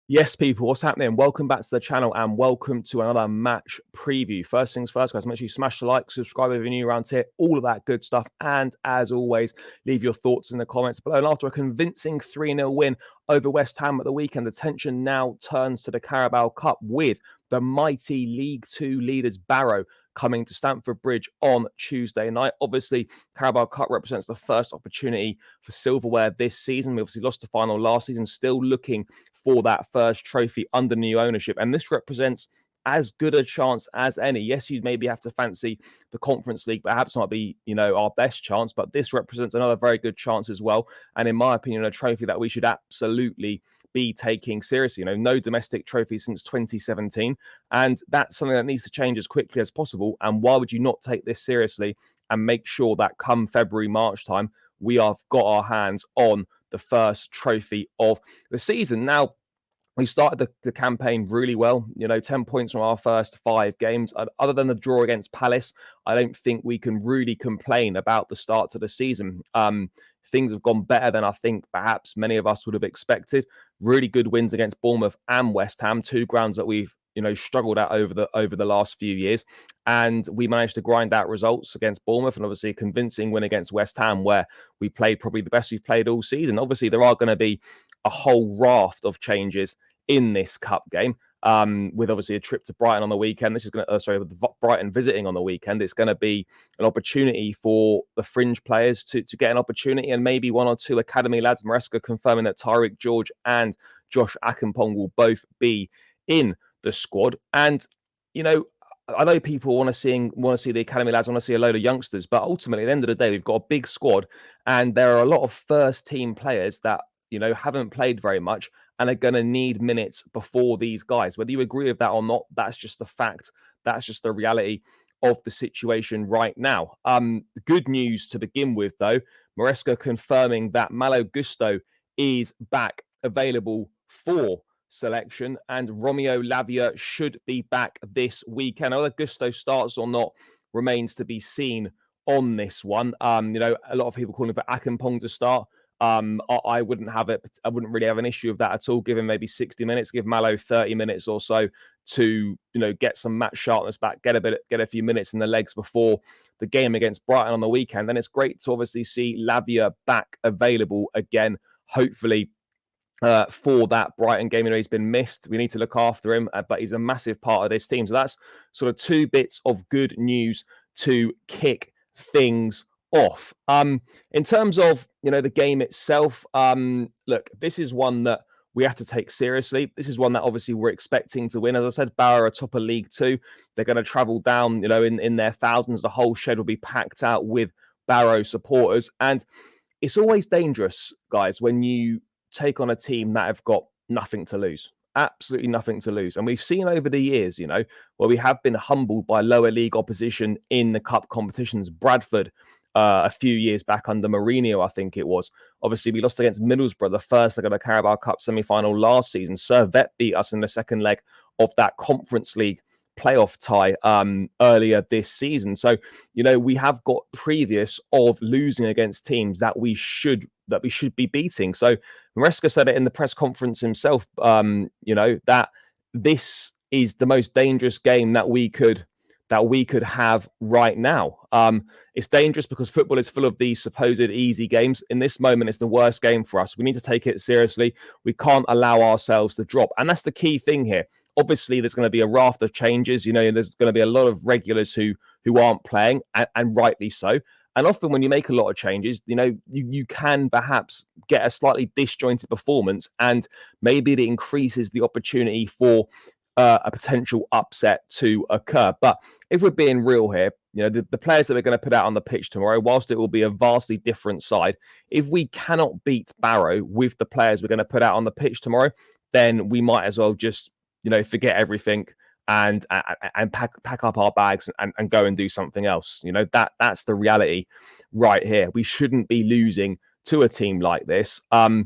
Yes, people, what's happening? Welcome back to the channel and welcome to another match preview. First things first, guys, make sure you smash the like, subscribe if you're new around here, all of that good stuff. And as always, leave your thoughts in the comments below. And after a convincing 3-0 win over West Ham at the weekend, the tension now turns to the Carabao Cup with the mighty League Two leaders Barrow coming to Stamford Bridge on Tuesday night. Obviously, Carabao Cup represents the first opportunity for silverware this season. We obviously lost the final last season, still looking for that first trophy under new ownership. And this represents as good a chance as any. Yes, you'd maybe have to fancy the Conference League, perhaps not be, our best chance, but this represents another very good chance as well. And in my opinion, a trophy that we should absolutely be taking seriously. No domestic trophy since 2017. And that's something that needs to change as quickly as possible. And why would you not take this seriously and make sure that come February, March time, we have got our hands on the first trophy of the season. Now, we started the campaign really well, 10 points from our first 5 games. Other than the draw against Palace, I don't think we can really complain about the start to the season. Things have gone better than I think perhaps many of us would have expected. Really good wins against Bournemouth and West Ham, 2 grounds that we've struggled at over the last few years, and we managed to grind out results against Bournemouth and obviously a convincing win against West Ham, where we played probably the best we've played all season. Obviously, there are going to be a whole raft of changes in this cup game, with obviously a trip to Brighton on the weekend. This is going to, with Brighton visiting on the weekend. It's going to be an opportunity for the fringe players to get an opportunity, and maybe 1 or 2 academy lads. Maresca confirming that Tyreek George and Josh Akinpong will both be in the squad. And I know people want to see the academy lads, want to see a load of youngsters, but ultimately at the end of the day, we've got a big squad, and there are a lot of first team players that haven't played very much and are going to need minutes before these guys. Whether you agree with that or not, that's just the fact. That's just the reality of the situation right now. Good news to begin with, though. Maresca confirming that Malo Gusto is back, available for selection, and Romeo Lavia should be back this weekend. Whether Gusto starts or not remains to be seen on this one. A lot of people calling for Akinpong to start. I wouldn't have it. I wouldn't really have an issue with that at all. Give him maybe 60 minutes, give Malo 30 minutes or so to, get some match sharpness back, get a few minutes in the legs before the game against Brighton on the weekend. Then it's great to obviously see Lavia back available again, hopefully for that Brighton game. He's been missed. We need to look after him, but he's a massive part of this team. So that's sort of 2 bits of good news to kick things off. In terms of the game itself, look, this is one that we have to take seriously. This is one that obviously we're expecting to win. As I said, Barrow are top of League Two. They're going to travel down, in their thousands. The whole shed will be packed out with Barrow supporters, and it's always dangerous, guys, when you take on a team that have got nothing to lose. Absolutely nothing to lose. And we've seen over the years, where we have been humbled by lower league opposition in the cup competitions. Bradford, a few years back under Mourinho, I think it was. Obviously, we lost against Middlesbrough the first leg of the Carabao Cup semi-final last season. Servette beat us in the second leg of that Conference League playoff tie earlier this season. So, we have got previous of losing against teams that we should be beating. So Maresca said it in the press conference himself, that this is the most dangerous game that we could have right now. It's dangerous because football is full of these supposed easy games. In this moment, it's the worst game for us. We need to take it seriously. We can't allow ourselves to drop. And that's the key thing here. Obviously, there's going to be a raft of changes. There's going to be a lot of regulars who aren't playing, and rightly so. And often when you make a lot of changes, you can perhaps get a slightly disjointed performance, and maybe it increases the opportunity for a potential upset to occur. But if we're being real here, the players that we're going to put out on the pitch tomorrow, whilst it will be a vastly different side, if we cannot beat Barrow with the players we're going to put out on the pitch tomorrow, then we might as well just, forget everything and pack up our bags and go and do something else. That's the reality right here. We shouldn't be losing to a team like this. And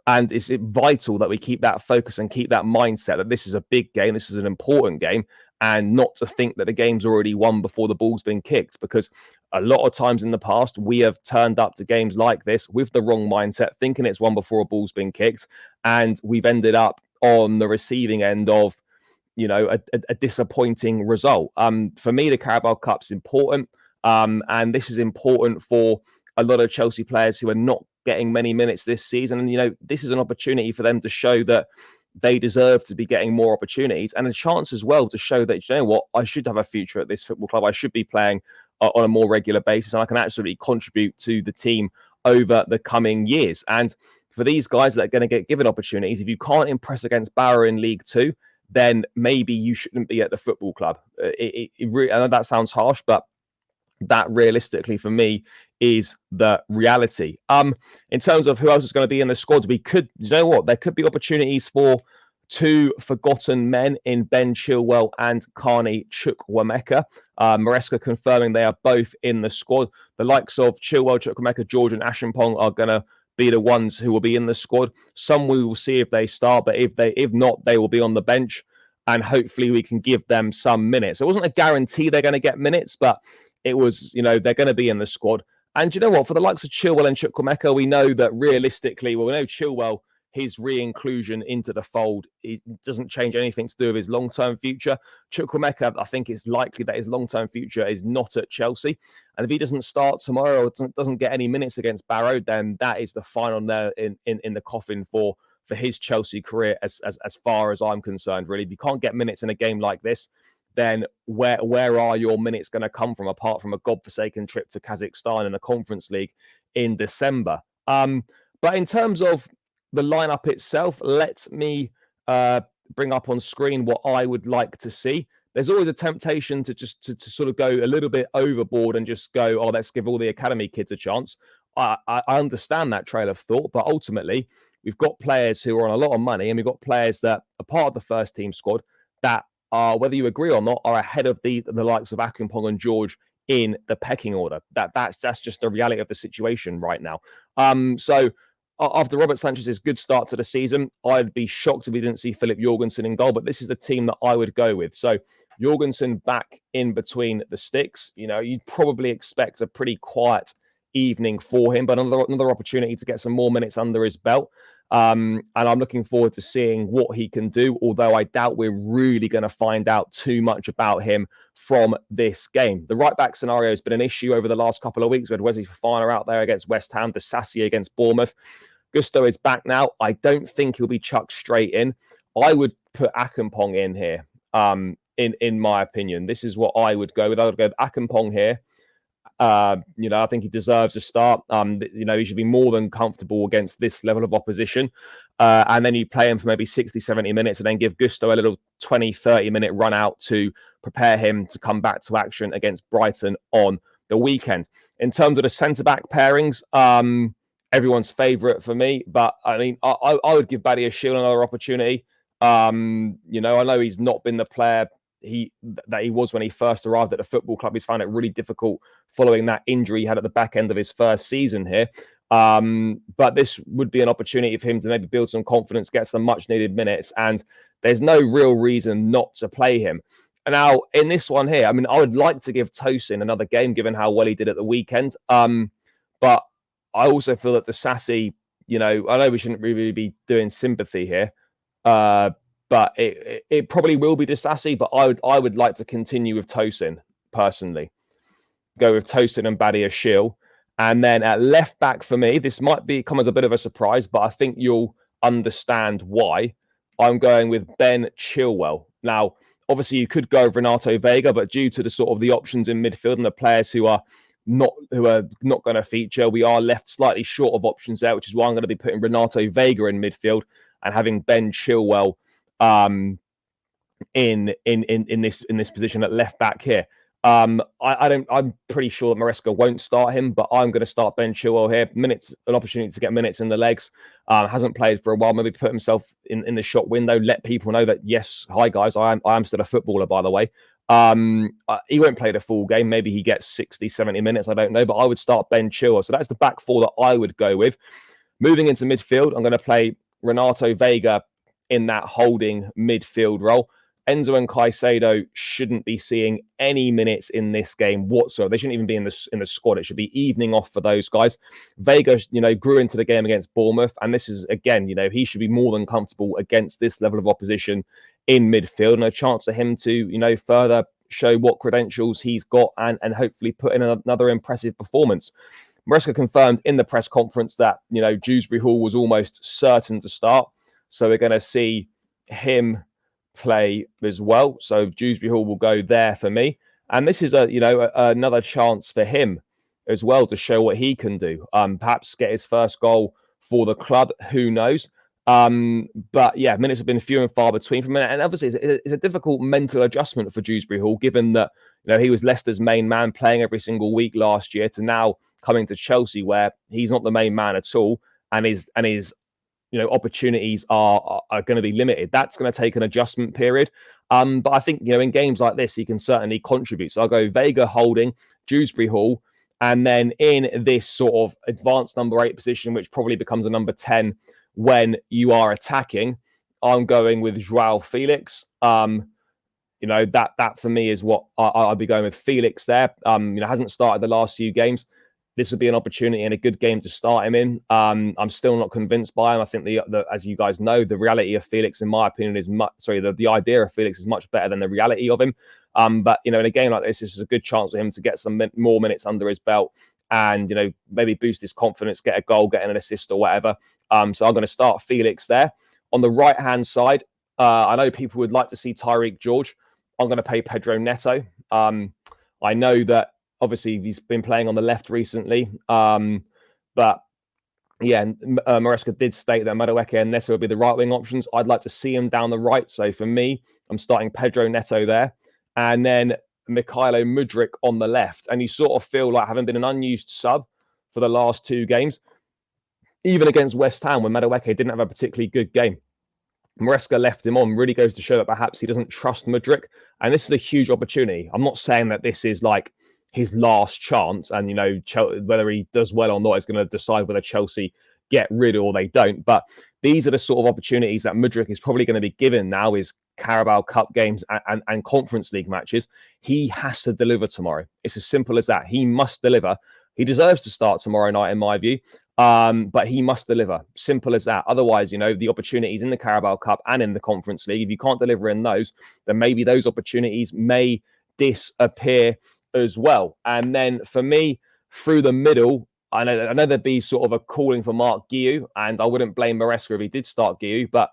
it's vital that we keep that focus and keep that mindset that this is a big game, this is an important game, and not to think that the game's already won before the ball's been kicked, because a lot of times in the past, we have turned up to games like this with the wrong mindset, thinking it's won before a ball's been kicked, and we've ended up on the receiving end of, you know, a disappointing result. For me, the Carabao Cup's important, and this is important for a lot of Chelsea players who are not getting many minutes this season. And, you know, this is an opportunity for them to show that they deserve to be getting more opportunities, and a chance as well to show that, you know what, I should have a future at this football club. I should be playing on a more regular basis, and I can absolutely contribute to the team over the coming years. And for these guys that are going to get given opportunities, if you can't impress against Barrow in League Two, then maybe you shouldn't be at the football club. I know that sounds harsh, but that realistically for me is the reality. In terms of who else is going to be in the squad, we could, you know what, there could be opportunities for two forgotten men in Ben Chilwell and Carney Chukwuemeka. Maresca confirming they are both in the squad. The likes of Chilwell, Chukwuemeka, George and Ashimpong are going to be the ones who will be in the squad. Some we will see if they start, but if not, they will be on the bench, and hopefully we can give them some minutes. It wasn't a guarantee they're going to get minutes, but it was, you know, they're going to be in the squad. And you know what? For the likes of Chilwell and Chukwuemeka, we know that realistically, well, we know Chilwell, his re-inclusion into the fold, it doesn't change anything to do with his long-term future. Chukwuemeka, I think it's likely that his long-term future is not at Chelsea. And if he doesn't start tomorrow or doesn't get any minutes against Barrow, then that is the final nail in the coffin for his Chelsea career as far as I'm concerned, really. If you can't get minutes in a game like this, then where are your minutes going to come from, apart from a godforsaken trip to Kazakhstan in the Conference League in December? But in terms of the lineup itself, let me bring up on screen what I would like to see. There's always a temptation to just to sort of go a little bit overboard and just go, oh, let's give all the academy kids a chance. I understand that trail of thought, but ultimately we've got players who are on a lot of money, and we've got players that are part of the first team squad that are, whether you agree or not, are ahead of the likes of Akumpong and George in the pecking order. That's just the reality of the situation right now. So after Robert Sanchez's good start to the season, I'd be shocked if we didn't see Philip Jorgensen in goal, but this is the team that I would go with. So Jorgensen back in between the sticks. You know, you'd probably expect a pretty quiet evening for him, but another opportunity to get some more minutes under his belt. And I'm looking forward to seeing what he can do, although I doubt we're really going to find out too much about him from this game. The right-back scenario has been an issue over the last couple of weeks. We had Wesley Fofana out there against West Ham, Disasi against Bournemouth. Gusto is back now. I don't think he'll be chucked straight in. I would put Akumpong in here, in my opinion. This is what I would go with. I would go with Akumpong here. You know, I think he deserves a start. You know, he should be more than comfortable against this level of opposition. And then you play him for maybe 60, 70 minutes and then give Gusto a little 20, 30-minute run out to prepare him to come back to action against Brighton on the weekend. In terms of the centre-back pairings, everyone's favourite for me. But, I mean, I would give Badiashile another opportunity. You know, I know he's not been the player that he was when he first arrived at the football club. He's found it really difficult following that injury he had at the back end of his first season here. But this would be an opportunity for him to maybe build some confidence, get some much needed minutes, and there's no real reason not to play him. And now in this one here, I mean, I would like to give Tosin another game given how well he did at the weekend. But I also feel that the Sassy, you know, I know we shouldn't really be doing sympathy here. But it probably will be Disasi, but I would like to continue with Tosin, personally. Go with Tosin and Badiashile. And then at left back for me, this might come as a bit of a surprise, but I think you'll understand why. I'm going with Ben Chilwell. Now, obviously you could go with Renato Vega, but due to the sort of the options in midfield and the players who are not going to feature, we are left slightly short of options there, which is why I'm going to be putting Renato Vega in midfield and having Ben Chilwell in this position at left back here. I'm pretty sure that Maresca won't start him, but I'm going to start Ben Chilwell here. An opportunity to get minutes in the legs. Hasn't played for a while. Maybe put himself in the shot window. Let people know that yes, hi guys, I am still a footballer, by the way. He won't play the full game. Maybe he gets 60, 70 minutes. I don't know, but I would start Ben Chilwell. So that's the back four that I would go with. Moving into midfield, I'm going to play Renato Vega in that holding midfield role. Enzo and Caicedo shouldn't be seeing any minutes in this game whatsoever. They shouldn't even be in the squad. It should be evening off for those guys. Vega, grew into the game against Bournemouth, and this is, again, he should be more than comfortable against this level of opposition in midfield, and a chance for him to, further show what credentials he's got and hopefully put in another impressive performance. Maresca confirmed in the press conference that, Dewsbury Hall was almost certain to start. So we're going to see him play as well. So Dewsbury Hall will go there for me. And this is another chance for him as well to show what he can do. Perhaps get his first goal for the club. Who knows? But yeah, minutes have been few and far between for a minute. And obviously it's a difficult mental adjustment for Dewsbury Hall, given that, he was Leicester's main man playing every single week last year, to now coming to Chelsea where he's not the main man at all. And his opportunities are going to be limited. That's going to take an adjustment period. But I think, in games like this, he can certainly contribute. So I'll go Vega holding, Dewsbury Hall, and then in this sort of advanced number 8 position, which probably becomes a number 10 when you are attacking, I'm going with Joao Felix. That for me is what I'll be going with. Felix there. Hasn't started the last few games. This would be an opportunity and a good game to start him in. I'm still not convinced by him. I think the as you guys know, the reality of Felix, in my opinion, is the idea of Felix is much better than the reality of him. But in a game like this is a good chance for him to get some more minutes under his belt and maybe boost his confidence, get a goal, get an assist or whatever. So I'm going to start Felix there. On the right hand side, I know people would like to see Tyreek George. I'm going to play Pedro Neto. I know that obviously he's been playing on the left recently, but yeah, Maresca did state that Mudryk'S and Neto would be the right wing options. I'd like to see him down the right. So for me, I'm starting Pedro Neto there, and then Mykhailo Mudryk on the left. And you sort of feel like, having been an unused sub for the last 2 games, even against West Ham when Mudryk didn't have a particularly good game, Maresca left him on. Really goes to show that perhaps he doesn't trust Mudryk, and this is a huge opportunity. I'm not saying that this is like his last chance, and whether he does well or not is going to decide whether Chelsea get rid or they don't. But these are the sort of opportunities that Mudryk is probably going to be given now, is Carabao Cup games and Conference League matches. He has to deliver tomorrow. It's as simple as that. He must deliver. He deserves to start tomorrow night, in my view. But he must deliver. Simple as that. Otherwise, the opportunities in the Carabao Cup and in the Conference League, if you can't deliver in those, then maybe those opportunities may disappear as well. And then for me, through the middle, I know there'd be sort of a calling for Mark Guiu, and I wouldn't blame Maresca if he did start Guiu, but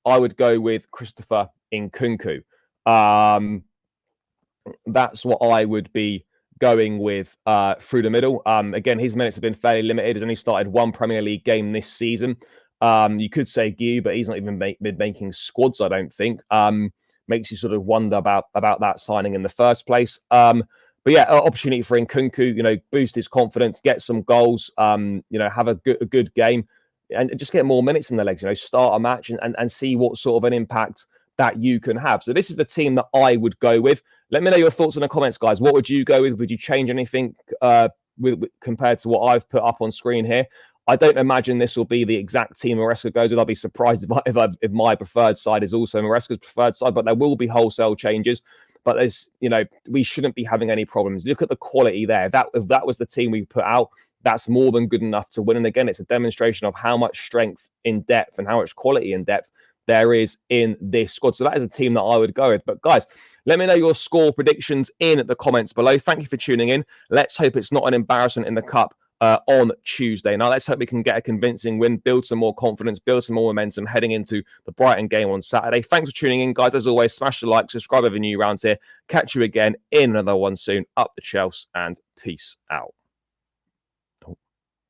I would go with Christopher Nkunku. That's what I would be going with through the middle. Again, his minutes have been fairly limited. He's only started 1 Premier League game this season. You could say Guiu, but he's not even been making squads, I don't think. Makes you sort of wonder about that signing in the first place. But yeah, opportunity for Nkunku, boost his confidence, get some goals, have a good game, and just get more minutes in the legs, start a match and see what sort of an impact that you can have. So this is the team that I would go with. Let me know your thoughts in the comments, guys. What would you go with? Would you change anything compared to what I've put up on screen here? I don't imagine this will be the exact team Maresca goes with. I'll be surprised if my preferred side is also Maresca's preferred side, but there will be wholesale changes. But there's, we shouldn't be having any problems. Look at the quality there. If that was the team we put out, that's more than good enough to win. And again, it's a demonstration of how much strength in depth and how much quality in depth there is in this squad. So that is a team that I would go with. But guys, let me know your score predictions in the comments below. Thank you for tuning in. Let's hope it's not an embarrassment in the Cup on Tuesday. Now, let's hope we can get a convincing win, build some more confidence, build some more momentum heading into the Brighton game on Saturday. Thanks for tuning in, guys. As always, smash the like, subscribe if you're new around here. Catch you again in another one soon. Up the Chelsea, and peace out.